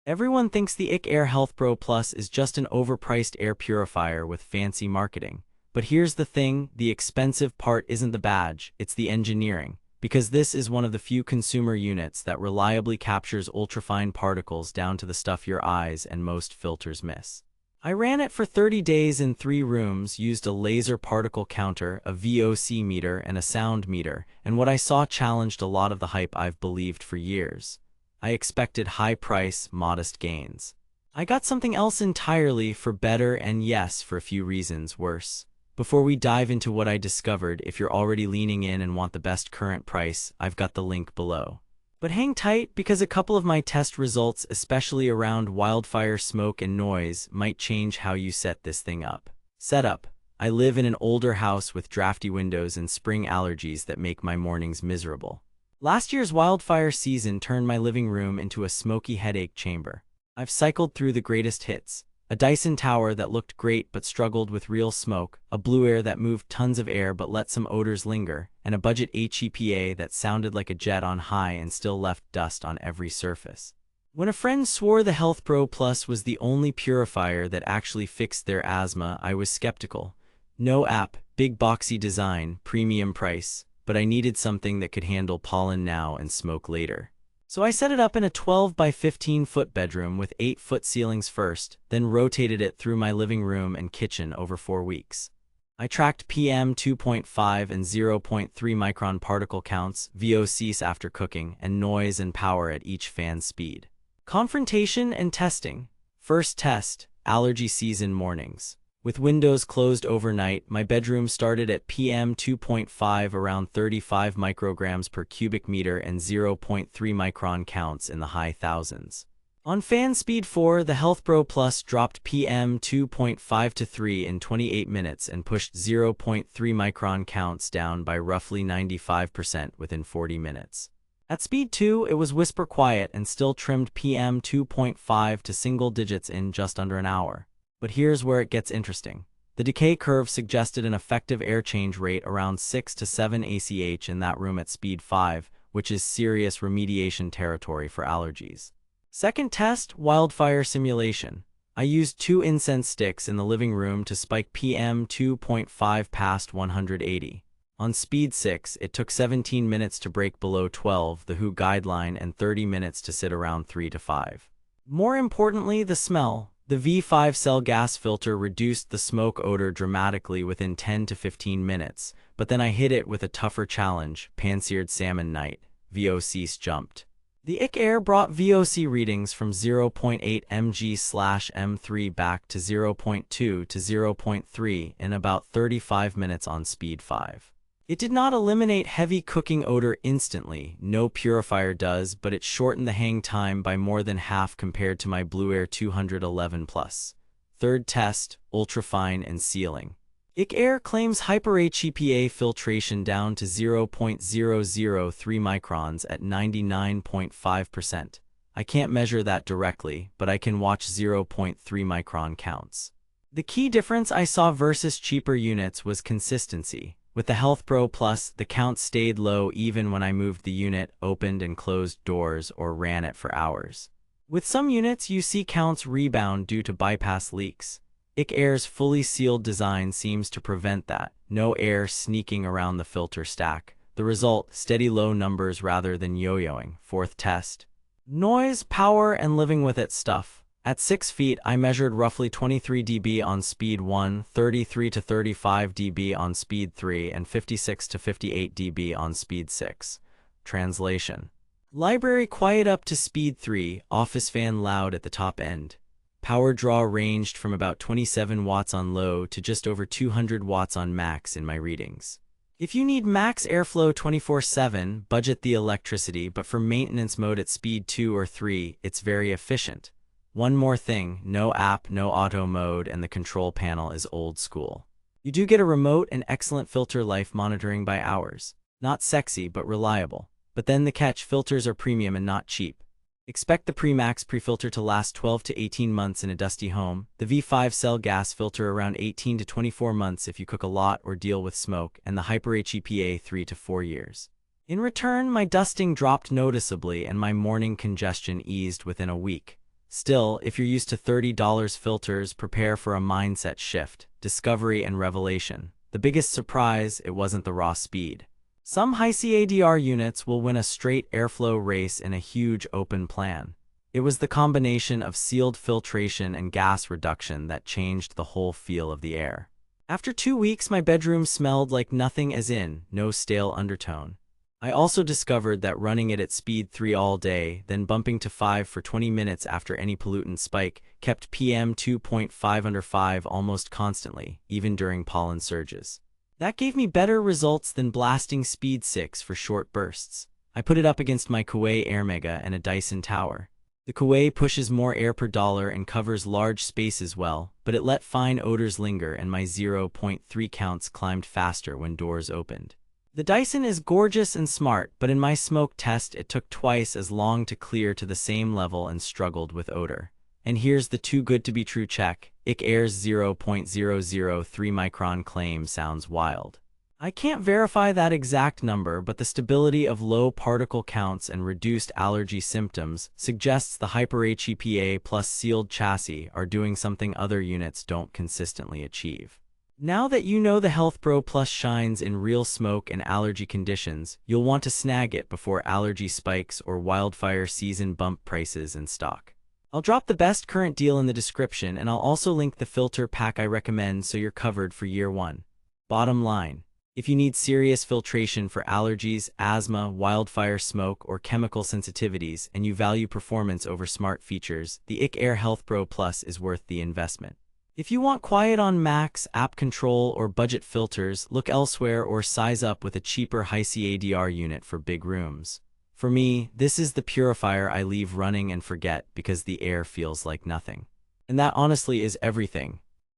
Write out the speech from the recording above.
Everyone thinks the IQAir HealthPro Plus is just an overpriced air purifier with fancy marketing. But here's the thing, the expensive part isn't the badge, it's the engineering. Because this is one of the few consumer units that reliably captures ultrafine particles down to the stuff your eyes and most filters miss. I ran it for 30 days in 3 rooms, used a laser particle counter, a VOC meter, and a sound meter, and what I saw challenged a lot of the hype I've believed for years. I expected high price, modest gains. I got something else entirely, for better and yes, for a few reasons, worse. Before we dive into what I discovered, if you're already leaning in and want the best current price, I've got the link below. But hang tight, because a couple of my test results, especially around wildfire smoke and noise, might change how you set this thing up. Setup. I live in an older house with drafty windows and spring allergies that make my mornings miserable. Last year's wildfire season turned my living room into a smoky headache chamber. I've cycled through the greatest hits. A Dyson tower that looked great but struggled with real smoke, a BlueAir that moved tons of air but let some odors linger, and a budget HEPA that sounded like a jet on high and still left dust on every surface. When a friend swore the HealthPro Plus was the only purifier that actually fixed their asthma, I was skeptical. No app, big boxy design, premium price, but I needed something that could handle pollen now and smoke later. So I set it up in a 12 by 15 foot bedroom with 8-foot ceilings first, then rotated it through my living room and kitchen over 4 weeks. I tracked PM 2.5 and 0.3 micron particle counts, VOCs after cooking, and noise and power at each fan speed. Confrontation and testing. First test, allergy season mornings. With windows closed overnight, my bedroom started at PM 2.5 around 35 micrograms per cubic meter and 0.3 micron counts in the high thousands. On fan speed 4, the HealthPro Plus dropped PM 2.5 to 3 in 28 minutes and pushed 0.3 micron counts down by roughly 95% within 40 minutes. At speed 2, it was whisper quiet and still trimmed PM 2.5 to single digits in just under an hour. But here's where it gets interesting. The decay curve suggested an effective air change rate around 6 to 7 ACH in that room at speed 5, which is serious remediation territory for allergies. Second test, wildfire simulation. I used 2 incense sticks in the living room to spike PM 2.5 past 180. On speed 6, it took 17 minutes to break below 12, the WHO guideline, and 30 minutes to sit around 3 to 5. More importantly, the smell. The V5 cell gas filter reduced the smoke odor dramatically within 10 to 15 minutes, but then I hit it with a tougher challenge, pan-seared salmon night. VOCs jumped. The IQAir brought VOC readings from 0.8 mg/m3 back to 0.2 to 0.3 in about 35 minutes on speed 5. It did not eliminate heavy cooking odor instantly, no purifier does, but it shortened the hang time by more than half compared to my BlueAir 211 Plus. Third test, ultrafine and sealing. IQAir claims hyper-HEPA filtration down to 0.003 microns at 99.5%. I can't measure that directly, but I can watch 0.3 micron counts. The key difference I saw versus cheaper units was consistency. With the HealthPro Plus, the count stayed low even when I moved the unit, opened and closed doors, or ran it for hours. With some units, you see counts rebound due to bypass leaks. IQAir's fully sealed design seems to prevent that, no air sneaking around the filter stack. The result, steady low numbers rather than yo-yoing. Fourth test. Noise, power, and living with it stuff. At 6 feet, I measured roughly 23 dB on speed 1, 33 to 35 dB on speed 3, and 56 to 58 dB on speed 6. Translation. Library quiet up to speed 3, office fan loud at the top end. Power draw ranged from about 27 watts on low to just over 200 watts on max in my readings. If you need max airflow 24/7, budget the electricity, but for maintenance mode at speed 2 or 3, it's very efficient. One more thing, no app, no auto mode, and the control panel is old school. You do get a remote and excellent filter life monitoring by hours. Not sexy, but reliable. But then the catch, filters are premium and not cheap. Expect the Pre-Max pre-filter to last 12 to 18 months in a dusty home, the V5 cell gas filter around 18 to 24 months if you cook a lot or deal with smoke, and the Hyper-HEPA 3 to 4 years. In return, my dusting dropped noticeably and my morning congestion eased within a week. Still, if you're used to $30 filters, prepare for a mindset shift, discovery and revelation. The biggest surprise, it wasn't the raw speed. Some high CADR units will win a straight airflow race in a huge open plan. It was the combination of sealed filtration and gas reduction that changed the whole feel of the air. After 2 weeks, my bedroom smelled like nothing, as in, no stale undertone. I also discovered that running it at speed 3 all day, then bumping to 5 for 20 minutes after any pollutant spike, kept PM 2.5 under 5 almost constantly, even during pollen surges. That gave me better results than blasting speed 6 for short bursts. I put it up against my IQAir Mega and a Dyson Tower. The IQAir pushes more air per dollar and covers large spaces well, but it let fine odors linger, and my 0.3 counts climbed faster when doors opened. The Dyson is gorgeous and smart, but in my smoke test it took twice as long to clear to the same level and struggled with odor. And here's the too good to be true check. IQAir's 0.003 micron claim sounds wild. I can't verify that exact number, but the stability of low particle counts and reduced allergy symptoms suggests the HePA plus sealed chassis are doing something other units don't consistently achieve. Now that you know the HealthPro Plus shines in real smoke and allergy conditions, you'll want to snag it before allergy spikes or wildfire season bump prices in stock. I'll drop the best current deal in the description, and I'll also link the filter pack I recommend so you're covered for year 1. Bottom line, if you need serious filtration for allergies, asthma, wildfire smoke, or chemical sensitivities, and you value performance over smart features, the IQAir HealthPro Plus is worth the investment. If you want quiet on max, app control, or budget filters, look elsewhere or size up with a cheaper high CADR unit for big rooms. For me, this is the purifier I leave running and forget because the air feels like nothing. And that honestly is everything.